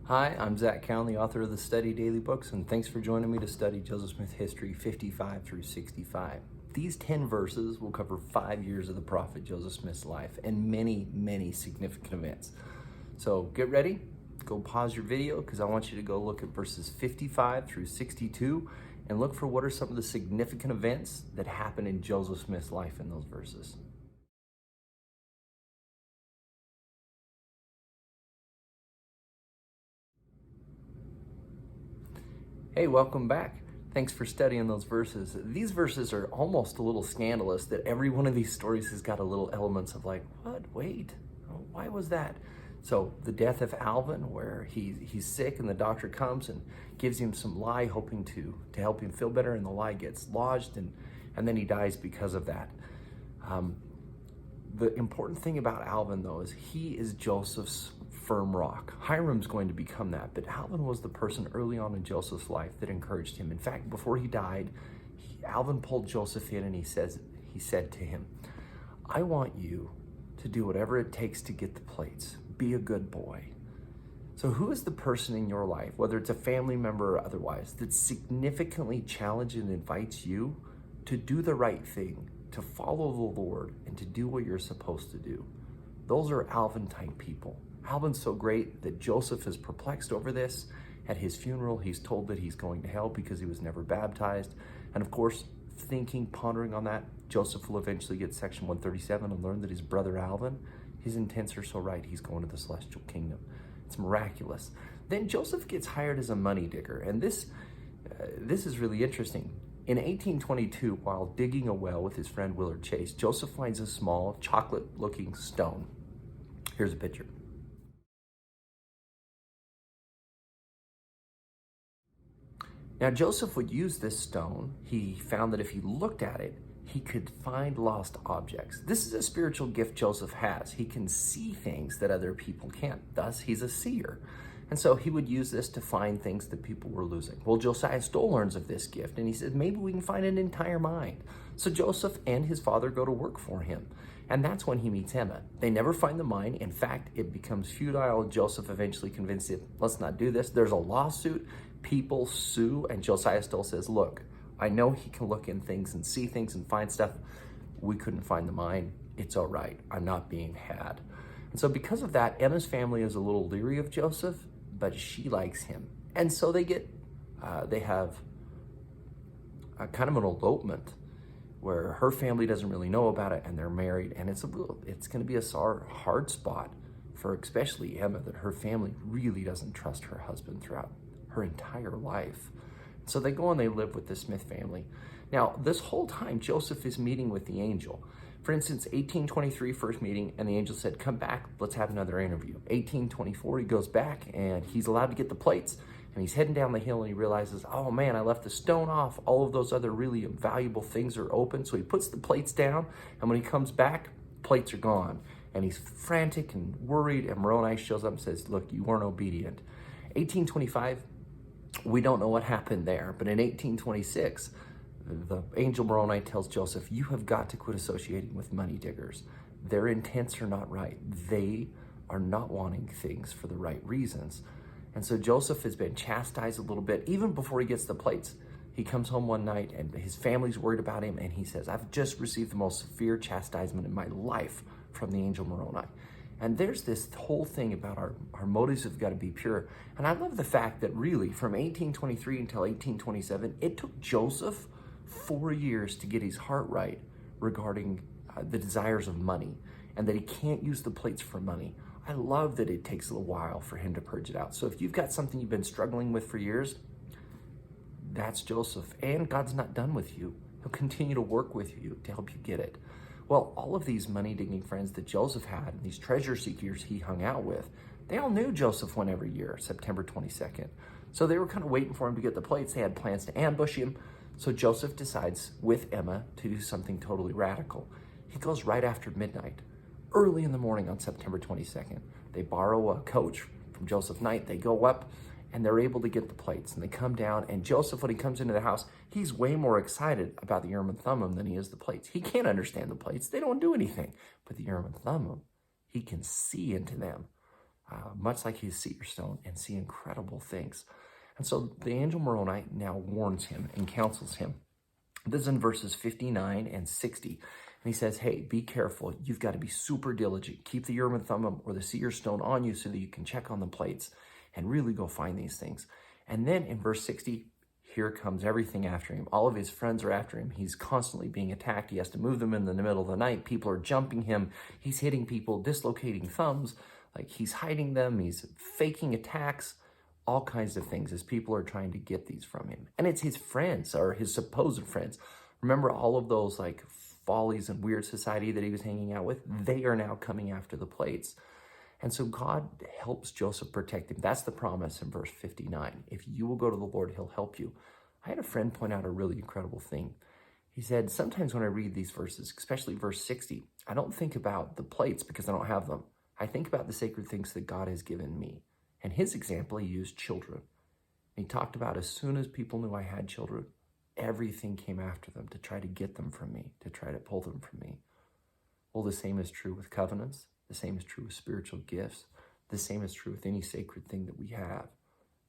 Hi, I'm Zach Cowan, the author of the Study Daily Books, and thanks for joining me to study Joseph Smith history 55 through 65. These 10 verses will cover 5 years of the prophet Joseph Smith's life and many, many significant events. So get ready, go pause your video because I want you to go look at verses 55 through 62 and look for what are some of the significant events that happen in Joseph Smith's life in those verses. Hey, welcome back. Thanks for studying those verses. These verses are almost a little scandalous that every one of these stories has got a little elements of like, what? Wait, why was that? So the death of Alvin, where he's sick and the doctor comes and gives him some lye hoping to help him feel better, and the lye gets lodged and then he dies because of that. The important thing about Alvin, though, is he is Joseph's firm rock. Hiram's going to become that, but Alvin was the person early on in Joseph's life that encouraged him. In fact, before he died, Alvin pulled Joseph in and he said to him, I want you to do whatever it takes to get the plates. Be a good boy. So who is the person in your life, whether it's a family member or otherwise, that significantly challenges and invites you to do the right thing, to follow the Lord, and to do what you're supposed to do? Those are Alvin type people. Alvin's so great that Joseph is perplexed over this. At his funeral, he's told that he's going to hell because he was never baptized. And of course, pondering on that, Joseph will eventually get section 137 and learn that his brother Alvin, his intents are so right, he's going to the celestial kingdom. It's miraculous. Then Joseph gets hired as a money digger, and this is really interesting. In 1822, while digging a well with his friend Willard Chase, Joseph finds a small chocolate-looking stone. Here's a picture. Now, Joseph would use this stone. He found that if he looked at it, he could find lost objects. This is a spiritual gift Joseph has. He can see things that other people can't. Thus, he's a seer. And so he would use this to find things that people were losing. Well, Josiah Stoll learns of this gift, and he says, maybe we can find an entire mine. So Joseph and his father go to work for him. And that's when he meets Emma. They never find the mine. In fact, it becomes futile. Joseph eventually convinced him, let's not do this. There's a lawsuit. People sue, and Josiah Stoll says, look, I know he can look in things and see things and find stuff. We couldn't find the mine. It's all right. I'm not being had. And so because of that, Emma's family is a little leery of Joseph, but she likes him. And so they have a kind of an elopement where her family doesn't really know about it, and they're married. And it's going to be a hard spot for especially Emma, that her family really doesn't trust her husband throughout her entire life. So they go and they live with the Smith family. Now, this whole time, Joseph is meeting with the angel. For instance, 1823, first meeting, and the angel said, come back, let's have another interview. 1824, he goes back, and he's allowed to get the plates, and he's heading down the hill, and he realizes, oh man, I left the stone off. All of those other really valuable things are open. So he puts the plates down, and when he comes back, plates are gone. And he's frantic and worried, and Moroni shows up and says, look, you weren't obedient. 1825, we don't know what happened there, but in 1826, the angel Moroni tells Joseph, you have got to quit associating with money diggers. Their intents are not right. They are not wanting things for the right reasons. And so Joseph has been chastised a little bit, even before he gets the plates. He comes home one night and his family's worried about him, and he says, I've just received the most severe chastisement in my life from the angel Moroni. And there's this whole thing about our motives have got to be pure. And I love the fact that really from 1823 until 1827, it took Joseph 4 years to get his heart right regarding the desires of money, and that he can't use the plates for money. I love that it takes a little while for him to purge it out. So if you've got something you've been struggling with for years, that's Joseph. And God's not done with you. He'll continue to work with you to help you get it. Well, all of these money-digging friends that Joseph had, these treasure seekers he hung out with, they all knew Joseph went every year, September 22nd. So they were kind of waiting for him to get the plates. They had plans to ambush him. So Joseph decides with Emma to do something totally radical. He goes right after midnight, early in the morning on September 22nd. They borrow a coach from Joseph Knight. They go up, and they're able to get the plates, and they come down, and Joseph, when he comes into the house, he's way more excited about the Urim and Thummim than he is the plates. He can't understand the plates. They don't do anything. But the Urim and Thummim, he can see into them. much like his seer stone, and see incredible things. And so the angel Moroni now warns him and counsels him. This is in verses 59 and 60. And he says, hey, be careful. You've got to be super diligent. Keep the Urim and Thummim or the seer stone on you so that you can check on the plates and really go find these things. And then in verse 60, here comes everything after him. All of his friends are after him. He's constantly being attacked. He has to move them in the middle of the night. People are jumping him. He's hitting people, dislocating thumbs. Like he's hiding them. He's faking attacks. All kinds of things as people are trying to get these from him. And it's his friends or his supposed friends. Remember all of those like follies and weird society that he was hanging out with? They are now coming after the plates. And so God helps Joseph protect him. That's the promise in verse 59. If you will go to the Lord, he'll help you. I had a friend point out a really incredible thing. He said, sometimes when I read these verses, especially verse 60, I don't think about the plates because I don't have them. I think about the sacred things that God has given me. And his example, he used children. He talked about as soon as people knew I had children, everything came after them to try to get them from me, to try to pull them from me. Well, the same is true with covenants. The same is true with spiritual gifts. The same is true with any sacred thing that we have.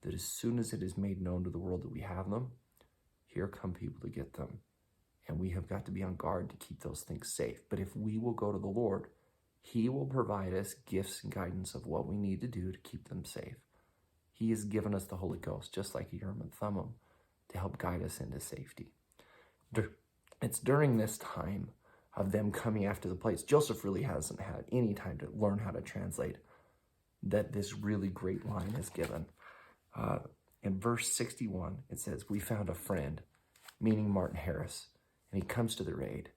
That as soon as it is made known to the world that we have them, here come people to get them. And we have got to be on guard to keep those things safe. But if we will go to the Lord, he will provide us gifts and guidance of what we need to do to keep them safe. He has given us the Holy Ghost, just like Urim and Thummim, to help guide us into safety. It's during this time of them coming after the plates, Joseph really hasn't had any time to learn how to translate, that this really great line is given. In verse 61, it says, we found a friend, meaning Martin Harris, and he comes to their aid.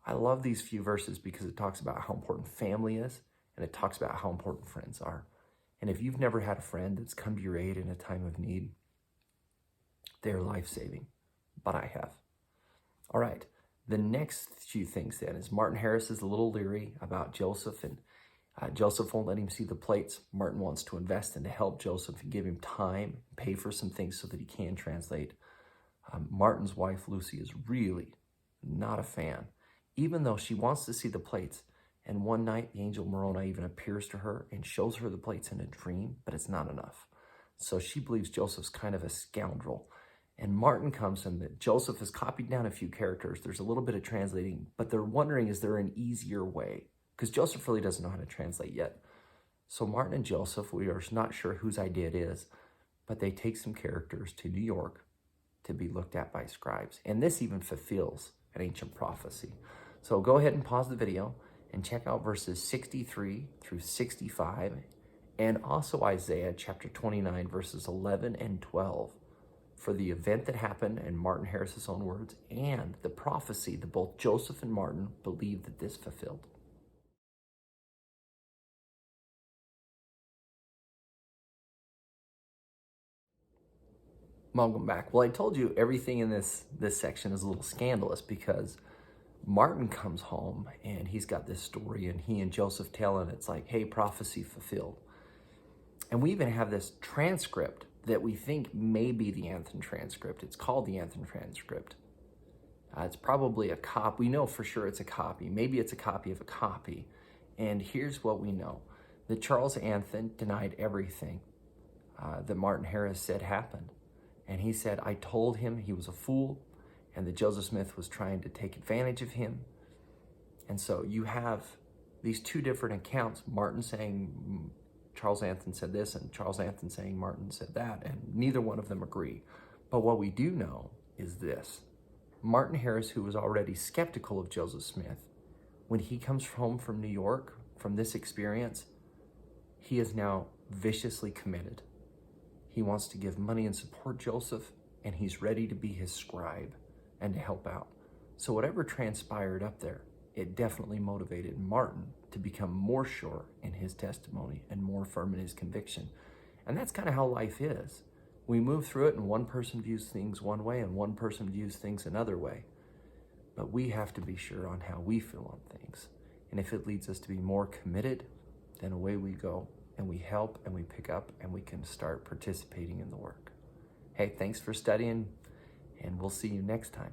I love these few verses because it talks about how important family is, and it talks about how important friends are. And if you've never had a friend that's come to your aid in a time of need, they're life-saving, but I have. All right, the next few things then is Martin Harris is a little leery about Joseph, and Joseph won't let him see the plates. Martin wants to invest and to help Joseph and give him time, pay for some things so that he can translate. Martin's wife, Lucy, is really not a fan, even though she wants to see the plates. And one night, the angel Moroni even appears to her and shows her the plates in a dream, but it's not enough. So she believes Joseph's kind of a scoundrel. And Martin comes and that Joseph has copied down a few characters. There's a little bit of translating, but they're wondering, is there an easier way? Because Joseph really doesn't know how to translate yet. So Martin and Joseph, we are not sure whose idea it is, but they take some characters to New York to be looked at by scribes. And this even fulfills an ancient prophecy. So go ahead and pause the video and check out verses 63 through 65, and also Isaiah chapter 29, verses 11 and 12, for the event that happened in Martin Harris's own words, and the prophecy that both Joseph and Martin believed that this fulfilled. Welcome back. Well, I told you everything in this section is a little scandalous because Martin comes home and he's got this story, and he and Joseph tell him, it's like, hey, prophecy fulfilled. And we even have this transcript that we think may be the Anthon transcript. It's called the Anthon transcript. It's probably a copy. We know for sure it's a copy. Maybe it's a copy of a copy. And here's what we know. That Charles Anthon denied everything that Martin Harris said happened. And he said, I told him he was a fool and that Joseph Smith was trying to take advantage of him. And so you have these two different accounts, Martin saying Charles Anthon said this and Charles Anthon saying Martin said that, and neither one of them agree. But what we do know is this. Martin Harris, who was already skeptical of Joseph Smith, when he comes home from New York, from this experience, he is now viciously committed. He wants to give money and support Joseph, and he's ready to be his scribe and to help out. So whatever transpired up there, it definitely motivated Martin to become more sure in his testimony and more firm in his conviction. And that's kind of how life is. We move through it, and one person views things one way and one person views things another way. But we have to be sure on how we feel on things. And if it leads us to be more committed, then away we go, and we help and we pick up and we can start participating in the work. Hey, thanks for studying, and we'll see you next time.